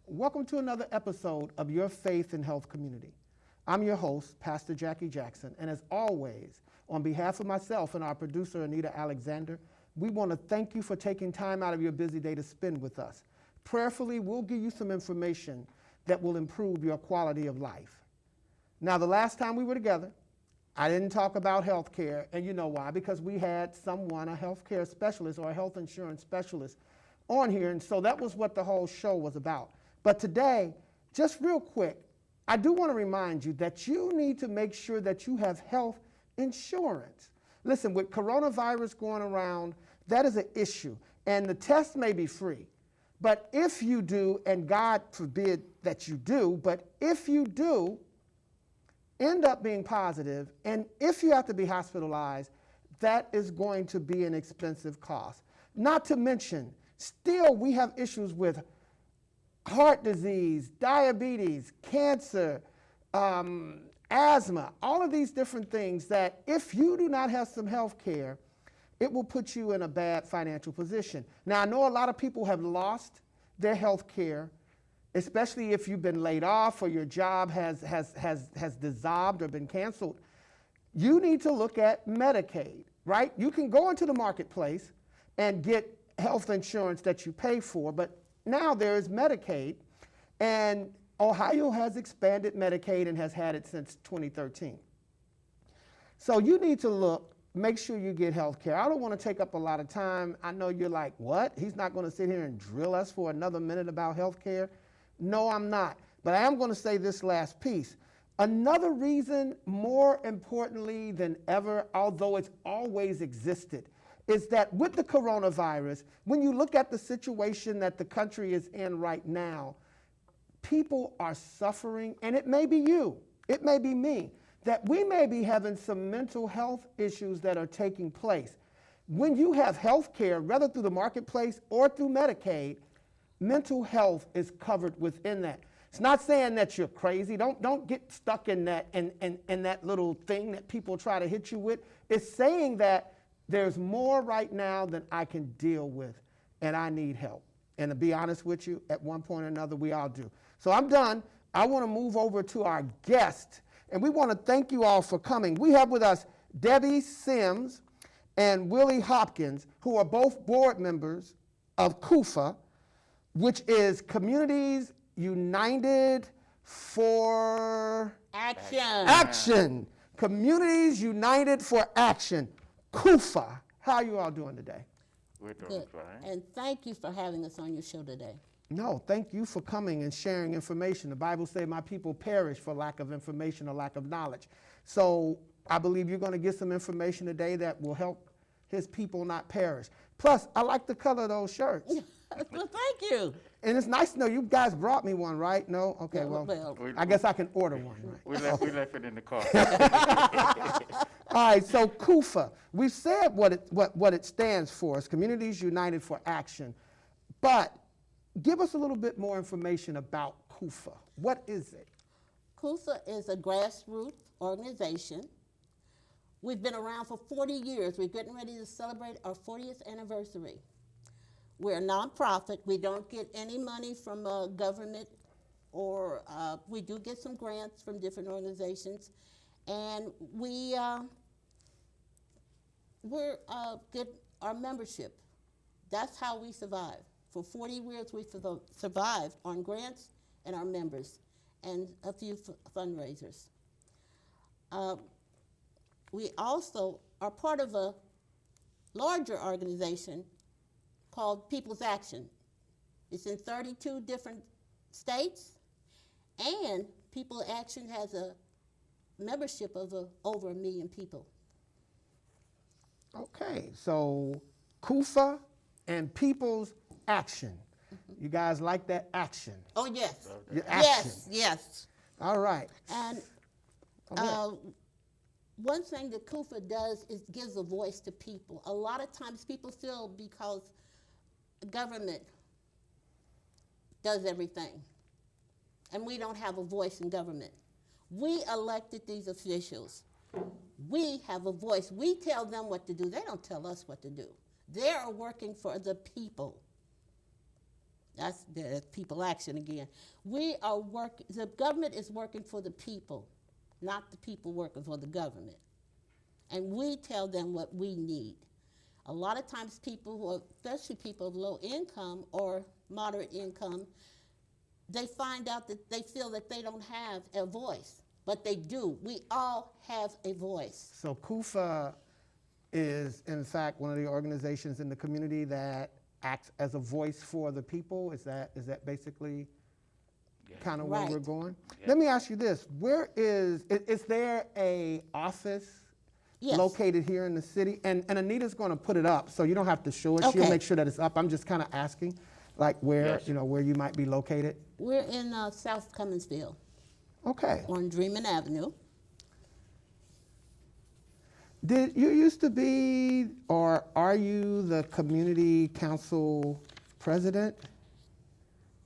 Welcome to another episode of Your Faith and Health Community. I'm your host, Pastor Jackie Jackson, and as always, on behalf of myself and our producer, Anita Alexander, we want to thank you for taking time out of your busy day to spend with us. Prayerfully, we'll give you some information that will improve your quality of life. Now, the last time we were together, I didn't talk about health care, and you know why, because we had someone, a health care specialist or a health insurance specialist on here, and so that was what the whole show was about. But today, just real quick, I do want to remind you that you need to make sure that you have health insurance. Listen, with coronavirus going around, that is an issue, and the test may be free. But if you do, and God forbid that you do, but if you do end up being positive, and if you have to be hospitalized, that is going to be an expensive cost. Not to mention, still we have issues with heart disease, diabetes, cancer, asthma, all of these different things that if you do not have some health care, it will put you in a bad financial position. Now, I know a lot of people have lost their health care, especially if you've been laid off or your job has dissolved or been canceled. You need to look at Medicaid, right? You can go into the marketplace and get health insurance that you pay for, but now there is Medicaid, and Ohio has expanded Medicaid and has had it since 2013. So you need to look, make sure you get health care. I don't want to take up a lot of time. I know you're like, what? He's not going to sit here and drill us for another minute about health care? No, I'm not. But I am going to say this last piece. Another reason, more importantly than ever, although it's always existed, is that with the coronavirus, when you look at the situation that the country is in right now, people are suffering, and it may be you, it may be me, that we may be having some mental health issues that are taking place. When you have health care, whether through the marketplace or through Medicaid, mental health is covered within that. It's not saying that you're crazy. Don't get stuck in that in that little thing that people try to hit you with. It's saying that there's more right now than I can deal with, and I need help. And to be honest with you, at one point or another, we all do. So I'm done. I want to move over to our guest, and we want to thank you all for coming. We have with us Debbie Sims and Willie Hopkins, who are both board members of CUFA, which is Communities United for Action. Communities United for Action, CUFA. How are you all doing today? We're doing fine. And thank you for having us on your show today. No, thank you for coming and sharing information. The Bible says my people perish for lack of information or lack of knowledge. So I believe you're going to get some information today that will help his people not perish. Plus, I like the color of those shirts. Well, thank you. And it's nice to know you guys brought me one, right? No? Okay, well, I guess I can order one, right? We left it in the car. All right, so CUFA, we've said what it stands for. It's Communities United for Action. But give us a little bit more information about CUFA. What is it? CUFA is a grassroots organization. We've been around for 40 years. We're getting ready to celebrate our 40th anniversary. We're a nonprofit. We don't get any money from government, or we do get some grants from different organizations. And we're get our membership. That's how we survive. For 40 years, we survived on grants and our members and a few fundraisers. We also are part of a larger organization called People's Action. It's in 32 different states, and People's Action has a membership of over 1 million people. Okay, so CUFA and People's Action. Mm-hmm. You guys like that action? Oh, yes. Action. Yes. All right. And one thing that CUFA does is gives a voice to people. A lot of times people feel because government does everything, and we don't have a voice in government. We elected these officials. We have a voice. We tell them what to do. They don't tell us what to do. They are working for the people. That's people action again. We are the government is working for the people, not the people working for the government. And we tell them what we need. A lot of times people who are, especially people of low income or moderate income, they find out that they feel that they don't have a voice, but they do. We all have a voice. So CUFA is, in fact, one of the organizations in the community that acts as a voice for the people. Is that basically kind of where we're going? Yeah. Let me ask you this. Where is there a office Yes. located here in the city? And Anita's going to put it up, so you don't have to show it. She'll Okay. make sure that it's up. I'm just kind of asking, like where, Yes. where you might be located. We're in South Cumminsville Okay. on Dreamin' Avenue. Did you used to be, or are you the community council president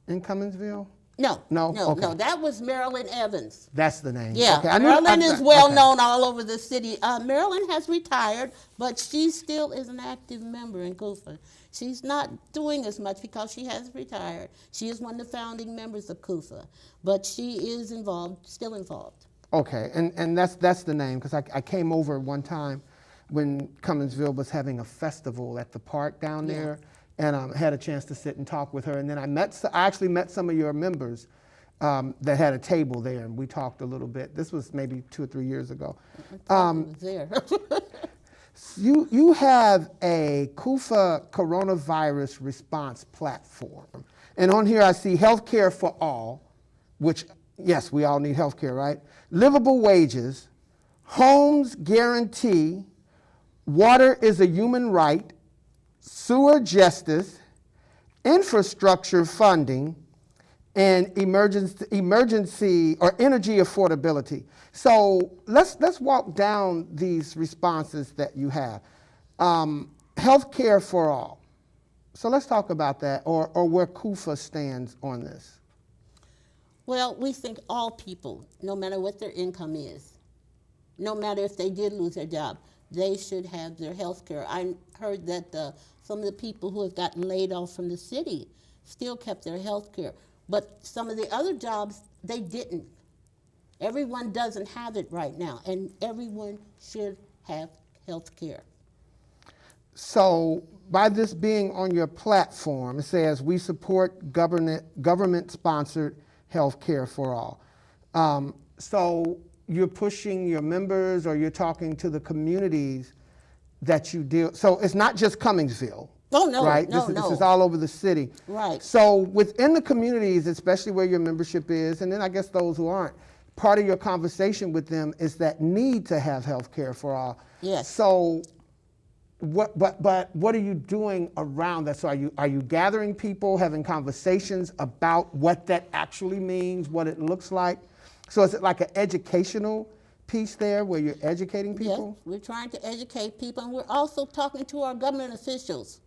in Cumminsville? No, No? no, Okay. no. That was Marilyn Evans. That's the name. Yeah, Okay. Marilyn is well okay. known all over the city. Marilyn has retired, but she still is an active member in CUFA. She's not doing as much because she has retired. She is one of the founding members of CUFA, but she is involved, still involved. Okay, and that's the name, because I came over one time when Cumminsville was having a festival at the park down Yeah. there, and had a chance to sit and talk with her. And then I actually met some of your members that had a table there, and we talked a little bit. This was maybe 2 or 3 years ago. Was there. You have a CUFA coronavirus response platform. And on here I see healthcare for all, which, yes, we all need healthcare, right? Livable wages, homes guarantee, water is a human right, sewer justice, infrastructure funding, and emergency or energy affordability. So let's walk down these responses that you have. Healthcare for all. So let's talk about that, or where CUFA stands on this. Well, we think all people, no matter what their income is, no matter if they did lose their job, they should have their health care. I heard that some of the people who have gotten laid off from the city still kept their health care. But some of the other jobs, they didn't. Everyone doesn't have it right now, and everyone should have health care. So by this being on your platform, it says we support government-sponsored health care for all. So you're pushing your members, or you're talking to the communities that you deal. So it's not just Cumminsville. Oh, no, right? no, This no. is all over the city. Right. So within the communities, especially where your membership is, and then I guess those who aren't, part of your conversation with them is that need to have health care for all. Yes. So what are you doing around that? So are you gathering people, having conversations about what that actually means, what it looks like? So is it like an educational piece there where you're educating people? Yes, we're trying to educate people, and we're also talking to our government officials.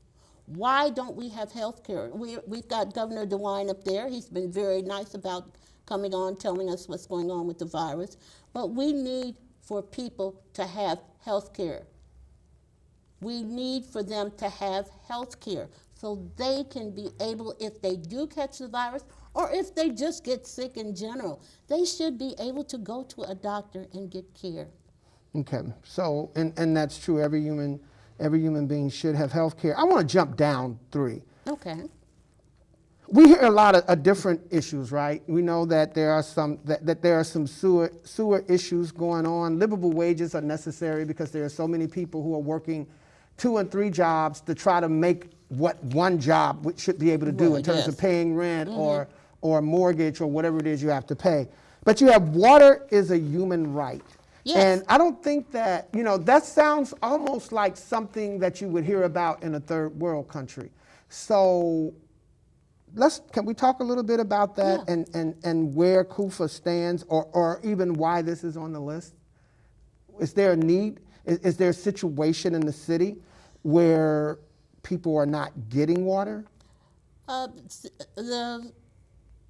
Why don't we have health care? We've got Governor DeWine up there. He's been very nice about coming on, telling us what's going on with the virus. But we need for people to have health care. We need for them to have health care so they can be able, if they do catch the virus, or if they just get sick in general, they should be able to go to a doctor and get care. Okay, so, and that's true, every human being should have health care. I want to jump down 3. Okay. We hear a lot of different issues, right? We know that there are some sewer issues going on. Livable wages are necessary because there are so many people who are working 2 and 3 jobs to try to make what one job should be able to do in terms of paying rent or mortgage or whatever it is you have to pay. But you have water is a human right. Yes. And I don't think that, that sounds almost like something that you would hear about in a third world country. So can we talk a little bit about that and where CUFA stands, or even why this is on the list? Is there a need? Is there a situation in the city where people are not getting water? The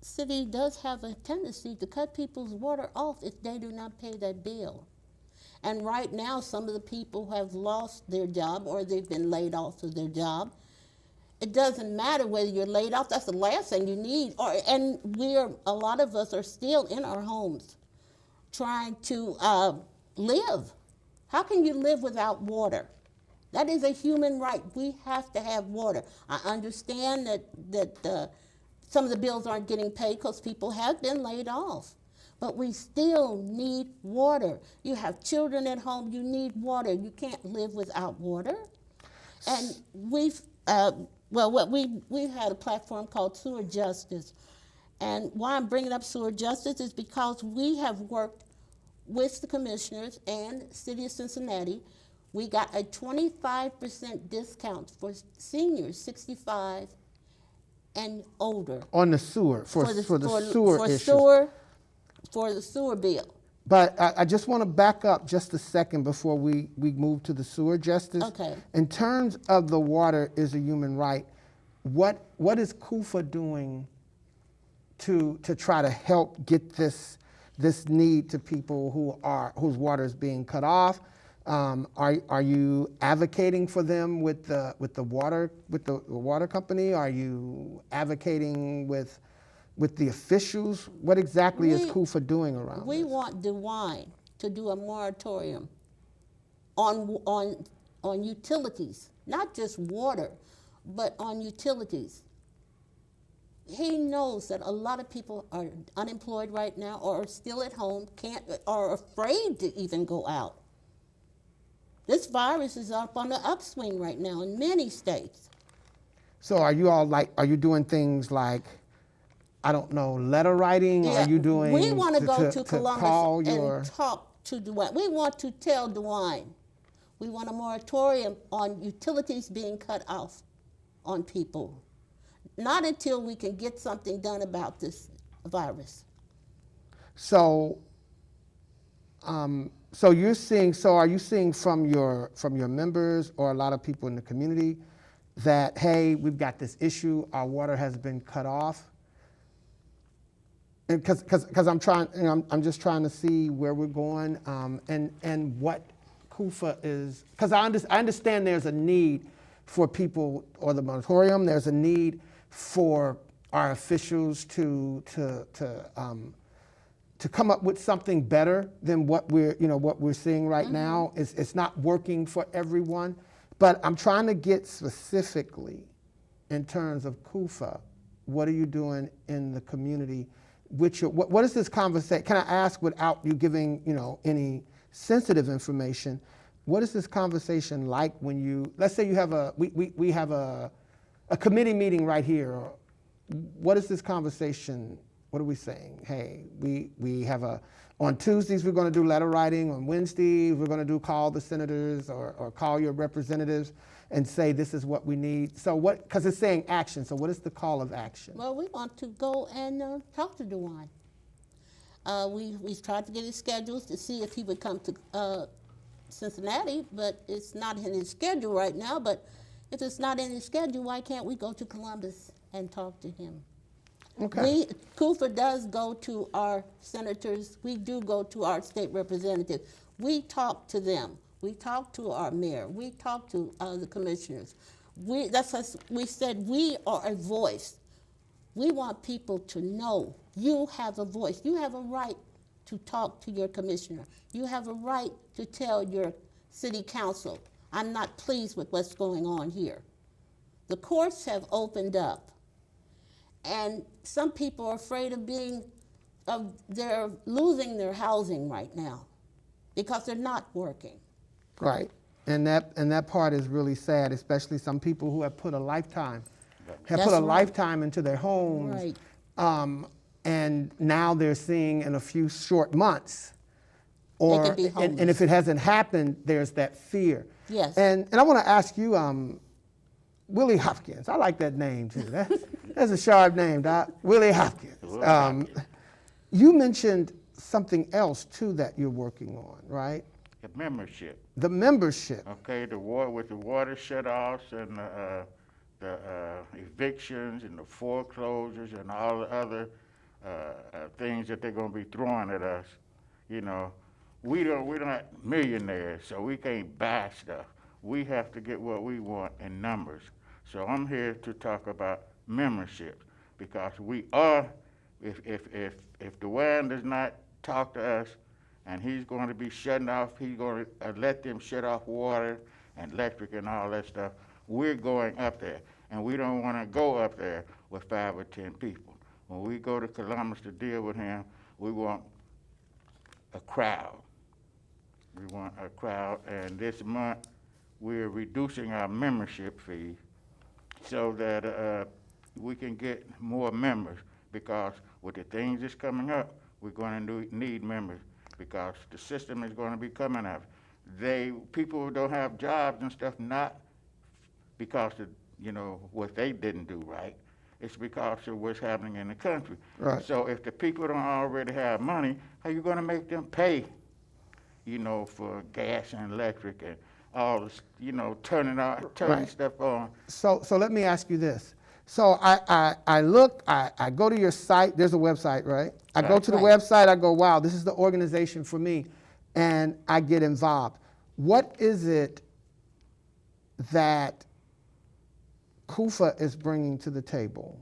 city does have a tendency to cut people's water off if they do not pay that bill. And right now, some of the people have lost their job or they've been laid off of their job. it doesn't matter whether you're laid off. That's the last thing you need. And a lot of us are still in our homes trying to live. How can you live without water? That is a human right. We have to have water. I understand that some of the bills aren't getting paid because people have been laid off. But we still need water. You have children at home, you need water. You can't live without water. And we've had a platform called Sewer Justice. And why I'm bringing up sewer justice is because we have worked with the commissioners and City of Cincinnati. We got a 25% discount for seniors 65 and older. On the sewer, for the sewer issue. For the sewer bill. But I just want to back up just a second before we move to the sewer justice. Okay. In terms of the water is a human right, what is CUFA doing to try to help get this need to people whose water is being cut off? Are you advocating for them with the water company? Are you advocating with the officials? What exactly is CUFA doing around We this? want DeWine to do a moratorium on utilities, not just water, but on utilities. He knows that a lot of people are unemployed right now or are still at home, are afraid to even go out. This virus is up on the upswing right now in many states. So are you doing things like, I don't know, letter writing? Yeah, Are you doing we want to go to Columbus and talk to DeWine. We want to tell DeWine we want a moratorium on utilities being cut off on people. Not until we can get something done about this virus. So, are you seeing from your members or a lot of people in the community that, hey, we've got this issue, our water has been cut off? And because I'm just trying to see where we're going, and what CUFA is, because I understand there's a need for people, or the moratorium, there's a need for our officials to come up with something better than what we're seeing right now. It's not working for everyone, but I'm trying to get specifically in terms of CUFA. What are you doing in the community? What is this conversation? Can I ask, without you giving any sensitive information, what is this conversation like when you, let's say you have we have a committee meeting right here. What is this conversation? What are we saying? Hey, we have on Tuesdays we're going to do letter writing. On Wednesdays we're going to call the senators or call your representatives and say this is what we need. So what? Because it's saying action. So what is the call of action? Well, we want to go and talk to DeWine. We've tried to get his schedules to see if he would come to Cincinnati, but it's not in his schedule right now. But if it's not in his schedule, why can't we go to Columbus and talk to him? Okay. CUFA does go to our senators. We do go to our state representatives. We talk to them. We talk to our mayor. We talk to the commissioners. We said we are a voice. We want people to know you have a voice. You have a right to talk to your commissioner. You have a right to tell your city council, I'm not pleased with what's going on here. The courts have opened up, and some people are afraid they're losing their housing right now because they're not working. Right, and that part is really sad, especially some people who have put a lifetime into their homes, Right. And now they're seeing in a few short months, They can be homeless. and if it hasn't happened, there's that fear. Yes. And I want to ask you, Willie Hopkins. I like that name too. That's a sharp name, Doc. Willie Hopkins. You mentioned something else too that you're working on, right? The membership. The membership. Okay, with the water shut-offs and the evictions and the foreclosures and all the other things that they're going to be throwing at us. We're not millionaires, so we can't buy stuff. We have to get what we want in numbers. So I'm here to talk about membership, because we are, if Dwayne does not talk to us, and he's going to be shutting off, he's going to let them shut off water and electric and all that stuff, we're going up there. And we don't want to go up there with 5 or 10 people. When we go to Columbus to deal with him, we want a crowd. We want a crowd, and this month we're reducing our membership fee so that we can get more members, because with the things that's coming up, we're going to need members, because the system is going to be coming up. People don't have jobs and stuff, not because of what they didn't do right. It's because of what's happening in the country. Right. So if the people don't already have money, how you going to make them pay? For gas and electric and all this, turning Right. stuff on. So let me ask you this. So I go to your site, there's a website, right? I go Right. to the Right. website, I go, wow, this is the organization for me, and I get involved. What is it that CUFA is bringing to the table?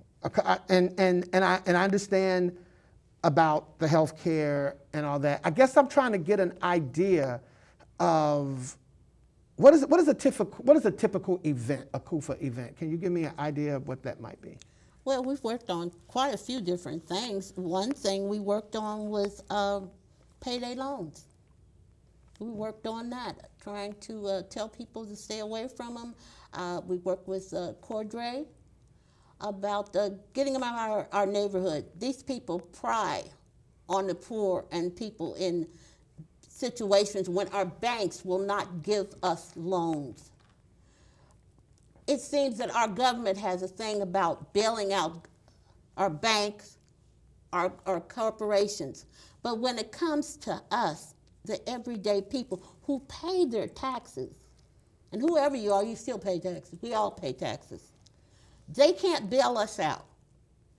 And I understand about the health care and all that. I guess I'm trying to get an idea of what is a typical event, a CUFA event. Can you give me an idea of what that might be? Well, we've worked on quite a few different things. One thing we worked on was payday loans. We worked on that, trying to tell people to stay away from them. We worked with Cordray about getting them out of our neighborhood. These people pry on the poor and people in situations when our banks will not give us loans. It seems that our government has a thing about bailing out our banks, our corporations. But when it comes to us, the everyday people who pay their taxes, and whoever you are, you still pay taxes. We all pay taxes. They can't bail us out.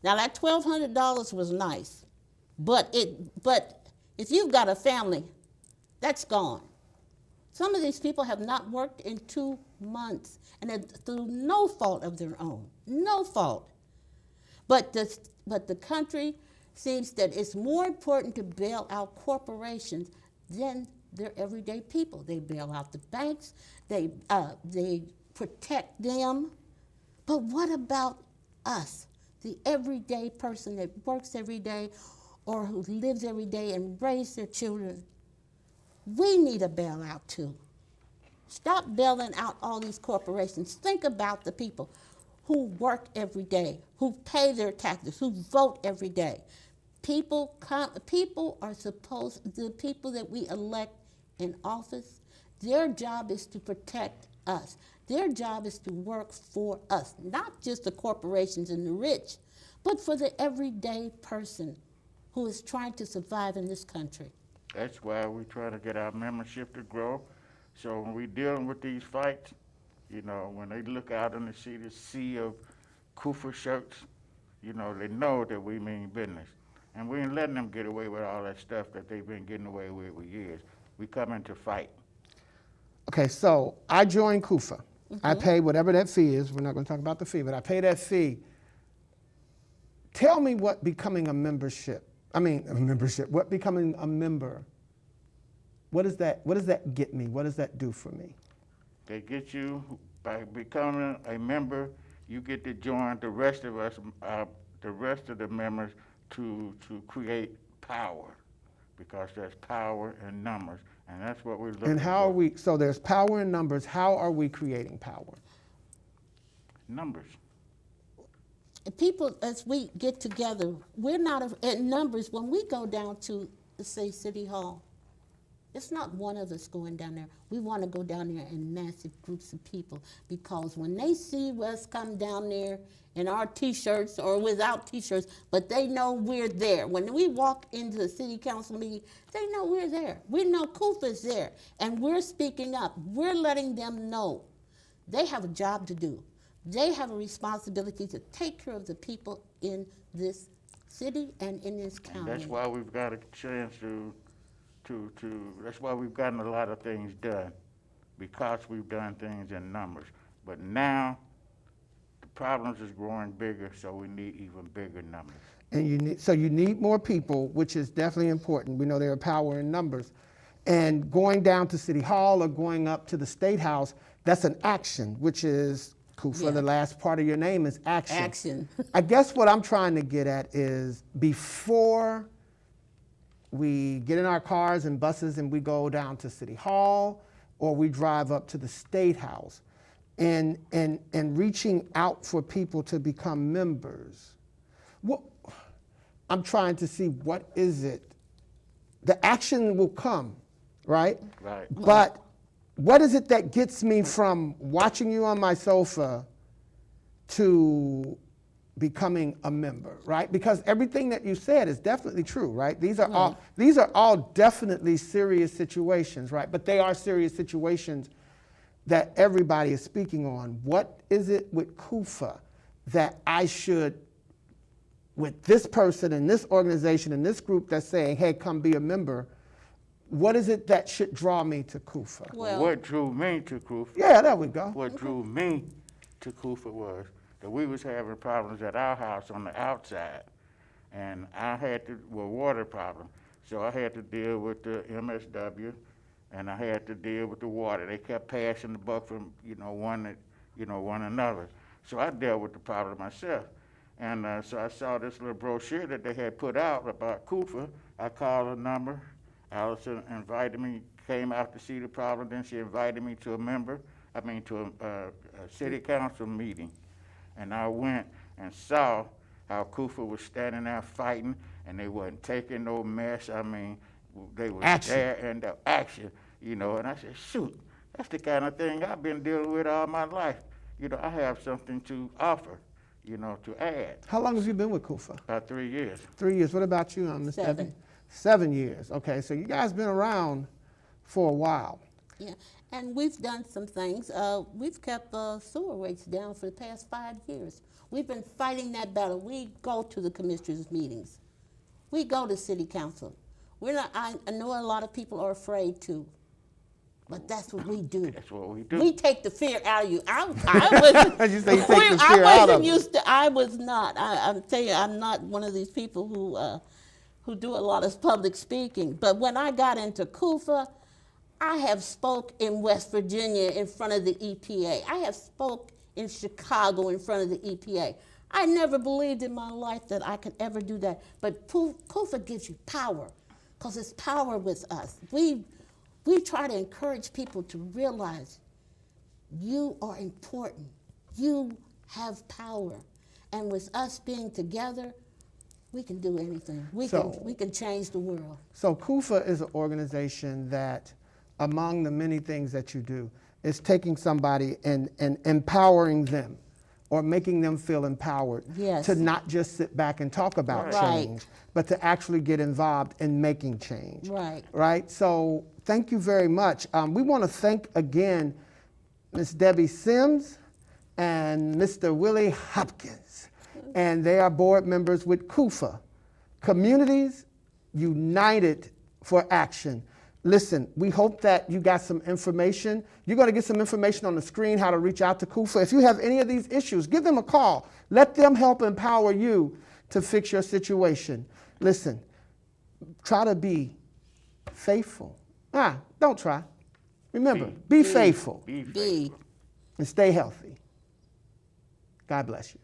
Now that $1,200 was nice, but if you've got a family, that's gone. Some of these people have not worked in 2 months, and it's through no fault of their own, no fault. But the country seems that it's more important to bail out corporations than their everyday people. They bail out the banks, they protect them. But what about us, the everyday person that works every day or who lives every day and raises their children? We need a bailout too. Stop bailing out all these corporations. Think about the people who work every day, who pay their taxes, who vote every day. People are supposed, the people that we elect in office, their job is to protect us. Their job is to work for us, not just the corporations and the rich, but for the everyday person who is trying to survive in this country. That's why we try to get our membership to grow. So when we're dealing with these fights, when they look out and they see the sea of CUFA shirts, they know that we mean business. And we ain't letting them get away with all that stuff that they've been getting away with for years. We come in to fight. Okay, so I joined CUFA. I pay whatever that fee is. We're not going to talk about the fee, but I pay that fee. Tell me what becoming a membership, what becoming a member, what does that get me? What does that do for me? They get you, by becoming a member, you get to join the rest of us, the rest of the members to create power, because there's power in numbers, and that's what we're looking for. And how are we, so there's power in numbers, how are we creating power? Numbers. People, as we get together, we're not in numbers. When we go down to, say, City Hall, it's not one of us going down there. We want to go down there in massive groups of people, because when they see us come down there in our T-shirts or without T-shirts, but they know we're there. When we walk into the city council meeting, they know we're there. We know CUFA's there, and we're speaking up. We're letting them know they have a job to do. They have a responsibility to take care of the people in this city and in this county. And that's why we've got a chance that's why we've gotten a lot of things done, because we've done things in numbers. But now problems is growing bigger, so we need even bigger numbers. And you need more people, which is definitely important. We know there are power in numbers. And going down to City Hall or going up to the State House, that's an action, which is, CUFA, Yeah. the last part of your name is action. Action. I guess what I'm trying to get at is before we get in our cars and buses and we go down to City Hall or we drive up to the State House and reaching out for people to become members. I'm trying to see what is it. The action will come, right? Right. But what is it that gets me from watching you on my sofa to becoming a member, right? Because everything that you said is definitely true, right? These are all definitely serious situations, right? But they are serious situations that everybody is speaking on. What is it with CUFA that I should, with this person and this organization and this group that's saying, hey, come be a member, what is it that should draw me to CUFA? Well, What drew me to CUFA? Yeah, there we go. What drew me to CUFA was that we was having problems at our house on the outside, and I had to, water problem. So I had to deal with the MSW, and I had to deal with the water. They kept passing the buck from, one another. So I dealt with the problem myself. And so I saw this little brochure that they had put out about CUFA. I called a number. Allison invited me, came out to see the problem. Then she invited me to a city council meeting. And I went and saw how CUFA was standing there fighting, and they wasn't taking no mess. They was there and the action, And I said, shoot, that's the kind of thing I've been dealing with all my life. I have something to offer, to add. How long have you been with CUFA? About 3 years. 3 years. What about you, Ms. Debbie? 7 years. Okay, so you guys been around for a while. yeah, and we've done some things. We've kept sewer rates down for the past 5 years. We've been fighting that battle. We go to the commissioners' meetings. We go to city council. We're not. I know a lot of people are afraid to, but that's what we do. That's what we do. We take the fear out of you. I wasn't. You say you take the fear out of them. Used to. I was not. I'm telling you, I'm not one of these people who do a lot of public speaking. But when I got into CUFA, I have spoke in West Virginia in front of the EPA. I have spoke in Chicago in front of the EPA. I never believed in my life that I could ever do that. But CUFA gives you power, because it's power with us. We try to encourage people to realize you are important. You have power. And with us being together, we can do anything. We can change the world. So CUFA is an organization that, among the many things that you do, is taking somebody and empowering them, or making them feel empowered, Yes. to not just sit back and talk about Right. change, but to actually get involved in making change. Right. Right? So thank you very much. We want to thank again Ms. Debbie Sims and Mr. Willie Hopkins. And they are board members with CUFA, Communities United for Action. Listen, we hope that you got some information. You're going to get some information on the screen how to reach out to CUFA. If you have any of these issues, give them a call. Let them help empower you to fix your situation. Listen, try to be faithful. Don't try. Remember, be faithful Be Be. and stay healthy. God bless you.